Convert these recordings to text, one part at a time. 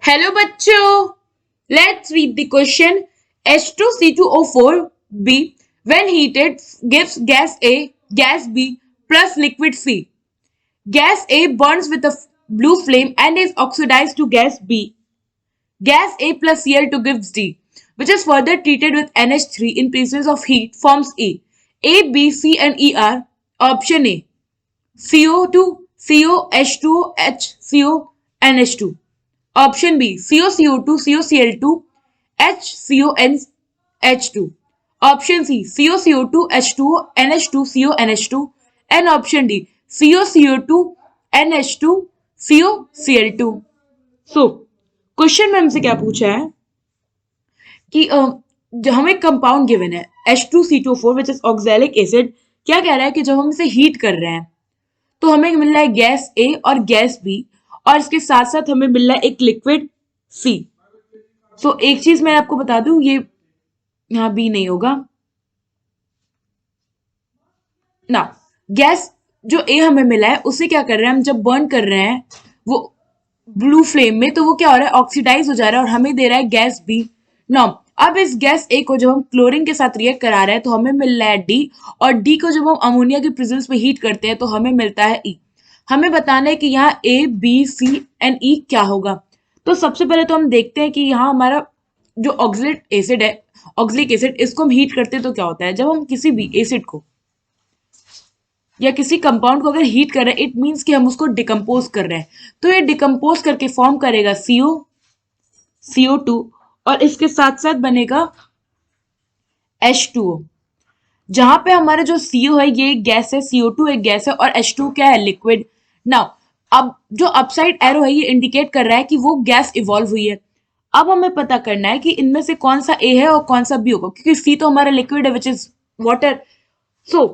Hello बच्चों, let's read the question. H2C2O4b when heated gives gas A, gas B plus liquid C. Gas A burns with a blue flame and is oxidized to gas B. Gas A plus Cl2 gives D, which is further treated with NH3 in presence of heat forms E. A, B, C and E are option A CO2, CO, H2O, HCO, NH2. Option B COCO2, COCl2, HCONH2. Option C COCO2, H2O, NH2, CONH2. And option D COCO2, NH2, COCl2. So, question में हमसे क्या पूछा है कि जो हमें compound given है H2C2O4 which is oxalic acid. क्या कह रहा है कि जब हम इसे हीट कर रहे हैं तो हमें मिल रहा है गैस ए और गैस बी, और इसके साथ साथ हमें मिल रहा है एक लिक्विड सी. सो एक चीज मैं आपको बता दूं, ये यहां बी नहीं होगा ना. गैस जो ए हमें मिला है उसे क्या कर रहे हैं हम, जब बर्न कर रहे हैं वो ब्लू फ्लेम में, तो वो क्या हो रहा है, ऑक्सीडाइज हो जा रहा है और हमें दे रहा है गैस बी. ना अब इस गैस ए को जब हम क्लोरीन के साथ रिएक्ट करा रहे हैं तो हमें मिल रहा है डी, और डी को जब हम अमोनिया की प्रेजेंस में हीट करते हैं तो हमें मिलता है ई. हमें बताना है कि यहाँ ए बी सी एंड ई क्या होगा. तो सबसे पहले तो हम देखते हैं कि यहाँ हमारा जो ऑक्सलेट एसिड है, ऑक्सलिक एसिड, इसको हम हीट करते हैं तो क्या होता है. जब हम किसी भी एसिड को या किसी कंपाउंड को अगर हीट कर रहे हैं, इट मीन्स कि हम उसको डिकम्पोज कर रहे हैं. तो ये डिकम्पोज करके फॉर्म करेगा CO, CO2, और इसके साथ साथ बनेगा H2O. जहां पे हमारा जो CO है ये एक गैस है, CO2 एक गैस है, और H2 क्या है, लिक्विड. नाउ अब जो अपसाइड एरो है ये इंडिकेट कर रहा है कि वो गैस इवॉल्व हुई है. अब हमें पता करना है कि इनमें से कौन सा ए है और कौन सा बी होगा, क्योंकि सी तो हमारा लिक्विड है विच इज वाटर. सो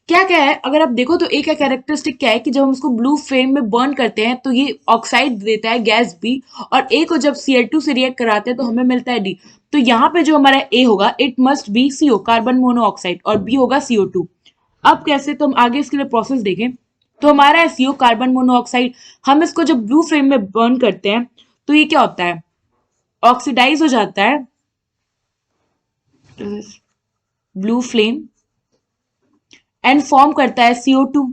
क्या क्या है, अगर आप देखो तो ए का कैरेक्टरिस्टिक क्या है कि जब हम उसको ब्लू फ्लेम में बर्न करते हैं तो ये ऑक्साइड देता है गैस बी, और ए को जब Cl2 से रिएक्ट कराते हैं तो हमें मिलता है डी. तो यहाँ पे जो हमारा ए होगा it must be CO, carbon monoxide, और बी होगा CO2. अब कैसे, तो हम आगे इसके लिए प्रोसेस देखें. तो हमारा है CO, कार्बन मोनोऑक्साइड. हम इसको जब ब्लू फ्लेम में बर्न करते हैं तो ये क्या होता है, ऑक्सीडाइज हो जाता है ब्लू फ्लेम एंड फॉर्म करता है CO2.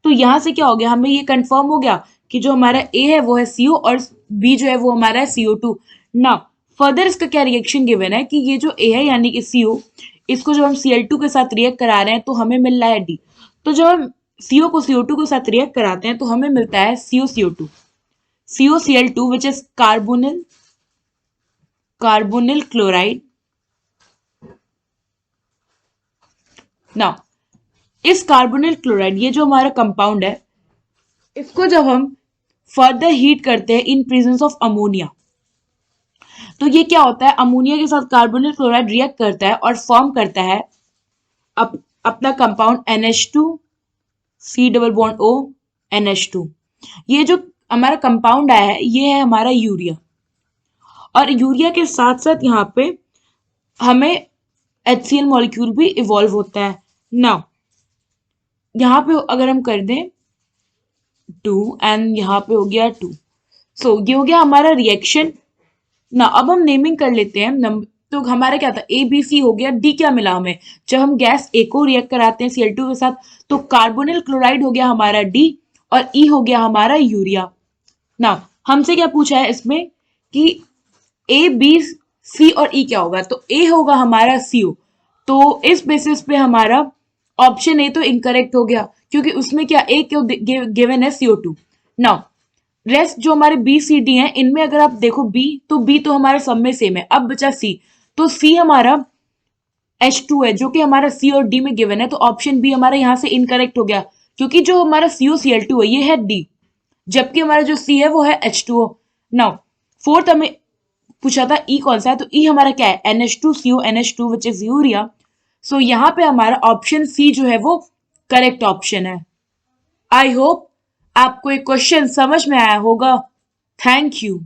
तो यहां से क्या हो गया, हमें ये कंफर्म हो गया कि जो हमारा A है वो है CO और B जो है वो हमारा है CO2. ना फर्दर इसका क्या रिएक्शन गिवन है कि ये जो A है यानी कि CO, इसको जब हम Cl2 के साथ रिएक्ट करा रहे हैं तो हमें मिल रहा है D. तो जब हम CO को CO2 के साथ रिएक्ट कराते हैं तो हमें मिलता है COCO2, COCl2 which is carbonyl chloride. Now इस कार्बोनिल क्लोराइड, ये जो हमारा कंपाउंड है, इसको जब हम फर्दर हीट करते हैं इन प्रेजेंस ऑफ अमोनिया, तो ये क्या होता है, अमोनिया के साथ कार्बोनिल क्लोराइड रिएक्ट करता है और फॉर्म करता है अपना compound NH2 C double bond O NH2. ये जो हमारा कंपाउंड आया है ये है हमारा यूरिया, और यूरिया के साथ साथ यहाँ पे हमें HCl मॉलिक्यूल भी इवॉल्व होता है. नाउ यहाँ पे अगर हम कर दें 2 एंड यहाँ पे हो गया 2, सो ये हो गया हमारा रिएक्शन. ना अब हम नेमिंग कर लेते हैं. तो हमारा क्या था, ए बी सी हो गया. डी क्या मिला हमें, जब हम गैस ए को रिएक्ट कराते हैं Cl2 के साथ तो कार्बोनिल क्लोराइड हो गया हमारा डी, और ई हो गया हमारा यूरिया. ना हमसे क्या पूछा है इसमें कि ए बी सी और ई क्या होगा, तो ए होगा हमारा CO. तो इस बेसिस पे हमारा ऑप्शन ए तो इनकरेक्ट हो गया, क्योंकि उसमें क्या ए क्यों गिवन है CO2. नाउ रेस्ट जो हमारे बी सी डी हैं, इनमें अगर आप देखो बी, तो बी तो हमारे सब में सेम है. अब बचा सी, तो सी हमारा H2 है जो कि हमारा सी और डी में गिवन है. तो ऑप्शन बी हमारा यहाँ से इनकरेक्ट हो गया, क्योंकि जो हमारा COCl2 है ये है डी, जबकि हमारा जो सी है वो है H2O. नाउ फोर्थ हमें पूछा था ई कौन सा है, तो ई हमारा क्या है, NH2CO NH2 which is urea. सो यहाँ पे हमारा ऑप्शन सी जो है वो करेक्ट ऑप्शन है. आई होप आपको एक क्वेश्चन समझ में आया होगा. Thank you.